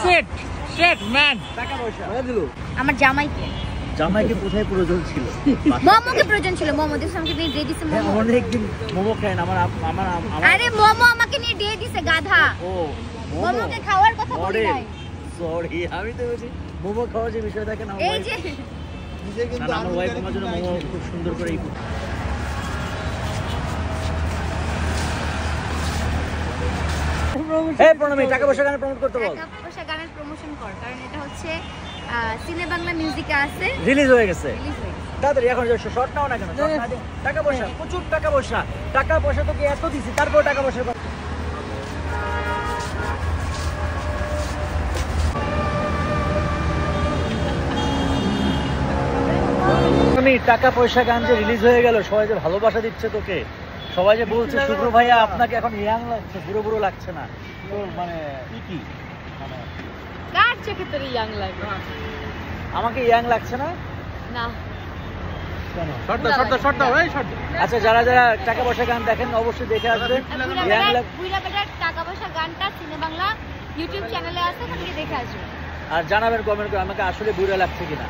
Set set man টাকা পয়সা দিল আমার জামাইকে জামাইকে কোথায় প্রয়োজন ছিল? মোমোকে প্রয়োজন ছিল। মোমো দিস আমাকে নিয়ে দিয়ে দিছে। মোমো অনেকদিন মোমো খাই না। আমার আরে মোমো আমাকে নিয়ে দিয়ে দিছে গাধা। ও মোমোকে খাওয়ার কথা বলি নাই। সরি, আমি তো বলছি মোমো খাওয়ার যে বিষয় থাকে না। এই যে নিজে কিন্তু আমার ওয়াইফ আমার জন্য মোমো খুব সুন্দর করে প্রণামী টাকা পয়সা গানের প্রমোট করতে বল। টাকা পয়সা গানের প্রমোশন কর, কারণ এটা হচ্ছে সিনে বাংলা মিউজিকে আছে, রিলিজ হয়ে গেছে। রিলিজ হয়ে গেছে। তাড়াতাড়ি এখন শর্ট নাও না কেন? টাকা পয়সা প্রচুর টাকা পয়সা তোকে এত দিছি, তারপর টাকা পয়সা টাকা পয়সা গান যে রিলিজ হয়ে গেল, সবাই যে ভালোবাসা দিচ্ছে তোকে, সবাই যে বলছে শুক্র ভাইয়া আপনাকে এখন ইয়াং লাগছে, বুড়ো বুড়ো লাগছে না। তো মানে কি মানে কার চোখে তোর ইয়াং লাগে? আমাকে ইয়াং লাগছে না। না আচ্ছা, যারা যারা টাকা পয়সা গান দেখেন অবশ্যই দেখে আসবেন। টাকা পয়সা গানটা সিনে বাংলা ইউটিউব চ্যানেলে আছে, ওখানে দেখে আসবেন। আর জানাবেন কমেন্ট করে আমাকে আসলে বুড়া লাগছে কিনা।